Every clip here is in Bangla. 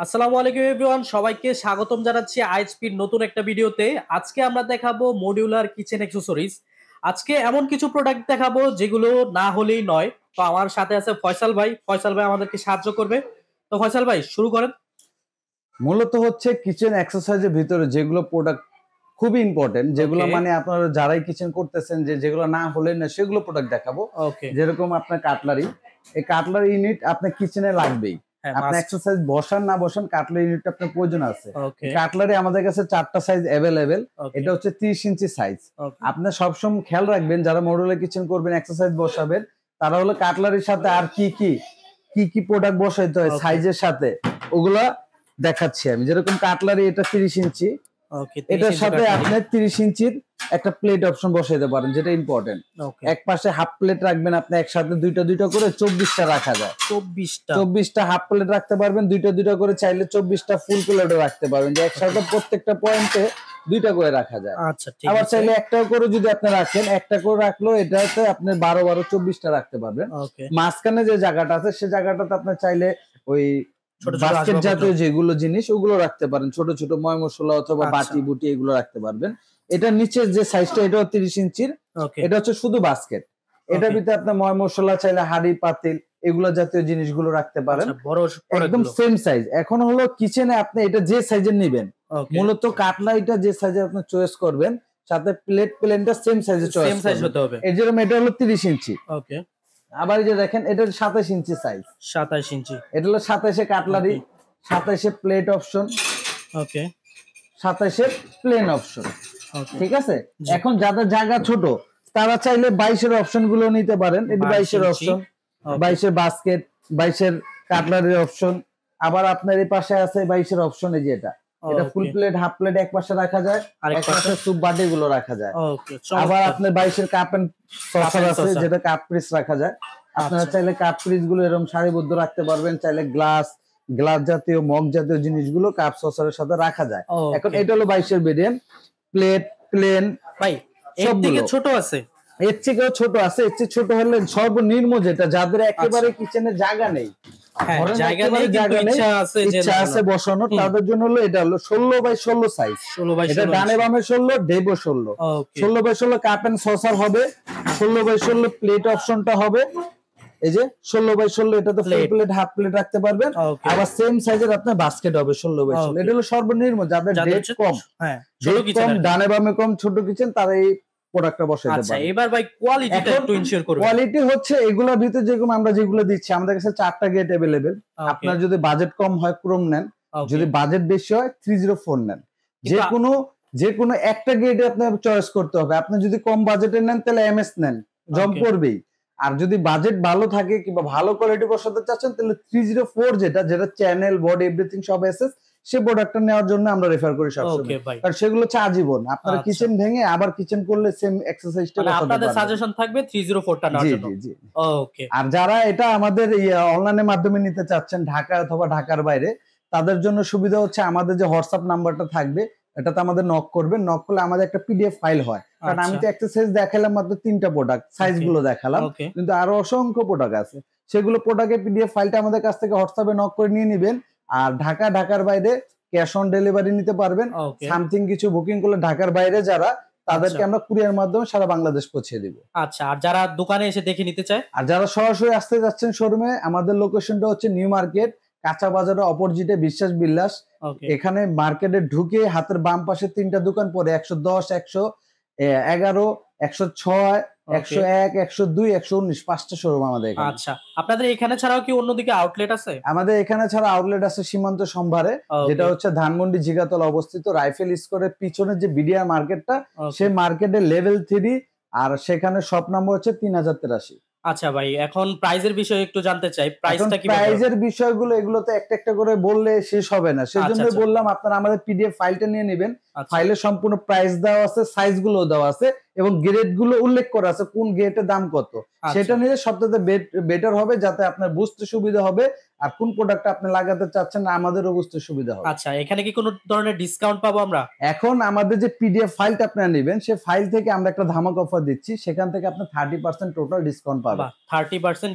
আসসালামু আলাইকুম এভরিওয়ান, সবাইকে স্বাগতম জানাচ্ছি আইএসপির নতুন একটা ভিডিওতে। আজকে আমরা দেখাবো মডিউলার কিচেন অ্যাক্সেসরিজ। আজকে এমন কিছু প্রোডাক্ট দেখাবো যেগুলো না হলেই নয়। তো আমার সাথে আছে ফয়সাল ভাই। ফয়সাল ভাই আমাদেরকে সাহায্য করবে। তো ফয়সাল ভাই শুরু করেন। মূলত হচ্ছে কিচেন এক্সারসাইজের ভিতরে যেগুলো প্রোডাক্ট খুবই ইম্পর্টেন্ট, যেগুলো Okay. মানে আপনারা যারাই কিচেন করতেছেন যেগুলো না হলে না সেগুলো প্রোডাক্ট দেখাবো। ওকে। যেরকম আপনার কাটলারি, এই কাটলারি ইউনিট আপনার কিচেনে লাগবেই। হ্যাঁ, আপনি মাস্ট। এক্সারসাইজ বসান না বসান, কাটলারি ইউনিটটা আপনার প্রয়োজন আছে। ওকে। কাটলারি আমাদের কাছে 4টা সাইজ অ্যাভেলেবেল। ওকে। এটা হচ্ছে 30 ইঞ্চি সাইজ। ওকে। আপনি সবসময় খেয়াল রাখবেন যারা মডুলার কিচেন করবেন, এক্সারসাইজ বসাবেন, তারা হলো কাটলারির সাথে আর কি কি প্রোডাক্ট বসাইতে হয় Okay. সাইজের সাথে ওগুলা দেখাচ্ছি আমি। যেরকম কাটলারি এটা 30 ইঞ্চি, ওকে। এটার সাথে আপনি 30 ইঞ্চির একটা প্লেট অপশন বসাইতে পারেন, যেটা ইম্পর্টেন্ট। ওকে। এক পাশে হাফ প্লেট রাখবেন আপনি, একসাথে দুইটা করে 24টা রাখা যায়। 24টা। 24টা হাফ প্লেট রাখতে পারবেন, দুইটা করে চাইলে 24টা ফুল প্লেটও রাখতে পারবেন, যে একসাথে প্রত্যেকটা পয়েন্টে দুইটা করে রাখা যায়। আচ্ছা, ঠিক আবার আছে। চাইলে একটাও করে যদি আপনি রাখেন, একটা করে রাখলেও এটাতে আপনি 12 24টা রাখতে পারবেন। ওকে। মাঝখানে যে জায়গাটা আছে সেই জায়গাটাতে আপনি চাইলে ওই ছোট ছোট বাস্কেট আসবাবপত্র। জাতীয় যেগুলো জিনিস ওগুলো রাখতে পারেন, ছোট ছোট ময় মশলা অথবা আচ্ছা। বাটি বুটি এগুলো রাখতে পারবেন। এটা নিচের যে সাইজটা এটাও 30 ইঞ্চির, ওকে। এটা হচ্ছে শুধু বাস্কেট। এটার Okay. ভিতরে আপনার ময় মশলা চাইলে হাঁড়ি পাতিল এগুলো জাতীয় জিনিসগুলো রাখতে পারেন। আচ্ছা, বড় একদম প্রোডাক্টগুলো। Same size. এখন হলো কিচেনে আপনি এটা যে সাইজের নেবেন, ওকে। মূলত কাটলারিটা যে সাইজের আপনি চয়েস করবেন, সাথে প্লেনটা সেম সাইজে সেম চয়েস সাইজ করবেন। হতে হবে। এর জন্য এটা হলো 30 ইঞ্চি। ওকে। আবার এই যে দেখেন এটা 27 ইঞ্চি সাইজ। 27 ইঞ্চি। এটা হলো 27 কাটলারি, Okay. 27 প্লেট অপশন, ওকে। 27 প্লেন অপশন। ওকে। ঠিক আছে। জি। এখন যাদের জায়গা ছোট তারা চাইলে 22 অপশন গুলো নিতে পারেন। এটা 22 22 অপশন, Okay. 22 বাস্কেট, 22 কাটলারির অপশন। আবার আপনার এই পাশে আছে 22 অপশন, এই যে এটা ফুল Okay. প্লেট হাফ প্লেট এক পাশে রাখা যায়, আরেক এক পাশে পাশে? স্যুপ বাটি গুলো রাখা যায়। ওকে। আবার আপনার 22 কাপ এন্ড সসার আছে, saucer। যেটা কাপ পিস রাখা যায়। আপনারা আচ্ছা। চাইলে কাপ পিস গুলো এরকম সারিবদ্ধ রাখতে পারবেন, চাইলে গ্লাস জাতীয় মগ জাতীয় জিনিসগুলো কাপ সসারের সাথে রাখা যায়। Okay. এখন এটা হলো 22 ভেরিয়েন্ট। প্লেট প্লেন ভাই, এর সবগুলো। থেকে ছোট আছে? এর থেকেও ছোট আছে। এর চেয়ে ছোট হলে সর্বনিম্ন যেটা, যাদের একেবারে কিচেনে জায়গা নেই, হ্যাঁ, ধরেন জায়গা নেই একেবারে কিন্তু জায়গা নেই, ইচ্ছা আছে যে ইচ্ছা আছে বসানো, তাদের জন্য হলো এটা হলো 16 বাই 16 সাইজ। 16 বাই এটা 16 ডানে বামে 16, ডেবো 16। Okay. 16 by 16 cup and saucer হবে, 16 বাই 16 প্লেট অপশনটা হবে। এই যে 16 বাই 16 এটাতে ফুল Plate। প্লেট হাফ প্লেট রাখতে পারবেন। Okay. আবার সেম সাইজের আপনার বাস্কেট হবে 16 বাই 16। Okay. এটা হলো সর্বনিম্ন যাদের যাদের ডেট কম, হ্যাঁ, ছোট ডেট কিচেন। কম, ডানে বামে কম, ছোট কিচেন, তারা এই প্রোডাক্টটা বসাইতে আচ্ছা, পারে। এবার ভাই কোয়ালিটিটা এখন একটু ইনশিওর করবেন। কোয়ালিটি হচ্ছে এগুলোর ভিতরে যেরকম আমরা যেগুলো দিচ্ছি, আমাদের কাছে 4টা গেট अवेलेबल। Okay. আপনার যদি বাজেট কম হয় ক্রোম নেন, Okay. যদি বাজেট বেশি হয় 304 নেন। কিন্তু যে কোনো একটা গেটে আপনার চয়েস করতে হবে। আপনি যদি কম বাজেটে নেন তাহলে এমএস নেন, জব Okay. করবেই। আর যদি বাজেট ভালো থাকে কিংবা ভালো কোয়ালিটি বসাতে চাচ্ছেন তাহলে 304 যেটা চ্যানেল বডি এভরিথিং সব এসএস, সে প্রোডাক্টটা নেওয়ার জন্য আমরা রেফার করি সবসময়। ওকে ভাই। কারণ সেগুলো হচ্ছে আজীবন। আপনারা আচ্ছা। কিচেন ভেঙে আবার কিচেন করলে সেম এক্সারসাইজটা মানে করতে আপনাদের পারবেন। সাজেশন থাকবে 304 টা নেওয়ার জি জন্য। জি জি। ওকে। আর যারা এটা আমাদের অনলাইনের মাধ্যমে নিতে চাচ্ছেন ঢাকা অথবা ঢাকার বাইরে, তাদের জন্য সুবিধা হচ্ছে আমাদের যে হোয়াটসঅ্যাপ নাম্বারটা থাকবে এটাতে আমাদের নক করবেন। নক করলে আমাদের একটা পিডিএফ ফাইল হয়। কারণ আমি তো একটা সাইজ দেখালাম মাত্র 3টা প্রোডাক্ট, সাইজ গুলো দেখালাম, Okay. কিন্তু আরো অসংখ্য প্রোডাক্ট আছে। সেগুলো প্রোডাক্টের পিডিএফ ফাইলটা আমাদের কাছ থেকে হোয়াটসঅ্যাপে নক করে নিয়ে নেবেন। আর ঢাকার বাইরে ক্যাশ অন ডেলিভারি নিতে পারবেন। Okay. সামথিং কিছু বুকিং করলে ঢাকার বাইরে যারা, তাদেরকে আচ্ছা। আমরা কুরিয়ার মাধ্যমে সারা বাংলাদেশ পৌঁছে দিব। আচ্ছা, আর যারা দোকানে এসে দেখে নিতে চায়? আর যারা সরাসরি আসতে যাচ্ছেন শোরুমে, আমাদের লোকেশনটা হচ্ছে নিউ মার্কেট, কাঁচা বাজারের অপোজিটে বিশ্বাস বিলাস। ওকে। এখানে মার্কেটে ঢুকে হাতের বাম পাশে 3টা দোকান পড়ে, 110, 111, 106, 101, 102, 119, 5টা শোরুম আমাদের এখানে। আচ্ছা, আপনাদের এখানে ছাড়াও কি অন্যদিকে আউটলেট আছে? আমাদের এখানে ছাড়া আউটলেট আছে সীমান্ত সম্ভারে, Okay. যেটা হচ্ছে ধানমন্ডি জিগাতলা অবস্থিত, রাইফেল স্কোরের পিছনে যে বিডিআর মার্কেটটা, Okay. সেই মার্কেটে লেভেল 3, আর সেখানে শপ নাম্বার হচ্ছে 3083। আচ্ছা ভাই, এখন প্রাইজের বিষয়ে একটু জানতে চাই। প্রাইসটা কি? প্রাইজের বিষয়গুলো এগুলো তো একটা একটা করে বললে শেষ হবে না, সেজন্য আচ্ছা। বললাম আপনারা আমাদের পিডিএফ ফাইলটা নিয়ে নেবেন। আচ্ছা। ফাইলে সম্পূর্ণ প্রাইস দেওয়া আছে, সাইজ গুলো দেওয়া আছে, এবং গ্রেড গুলো উল্লেখ করা আছে কোন গ্রেডের দাম কত, সেটা নিয়ে সবথেকে বেটার হবে, যাতে আপনার বুঝতে সুবিধা হবে আর কোন প্রোডাক্ট আপনি লাগাতে চাচ্ছেন আমাদেরও বুঝতে সুবিধা হবে। আচ্ছা, এখানে কি কোনো ধরনের ডিসকাউন্ট পাবো আমরা? এখন আমাদের যে পিডিএফ ফাইলটা আপনারা নেবেন, সেই ফাইল থেকে আমরা একটা ধামাকা অফার দিচ্ছি, সেখান থেকে আপনি 30% টোটাল ডিসকাউন্ট পাবেন। 30%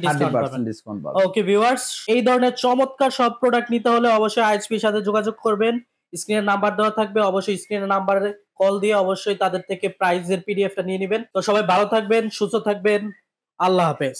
ডিসকাউন্ট পাবেন। ওকে ভিউয়ার্স, এই ধরনের চমৎকার সব প্রোডাক্ট নিতে হলে অবশ্যই আইএসপির সাথে যোগাযোগ করবেন। স্ক্রিনের নাম্বার দেওয়া থাকবে, অবশ্যই স্ক্রিনের নাম্বারে কল দিয়ে অবশ্যই তাদের থেকে প্রাইসের পিডিএফটা নিয়ে নেবেন। তো সবাই ভালো থাকবেন, সুস্থ থাকবেন, আল্লাহ হাফেজ।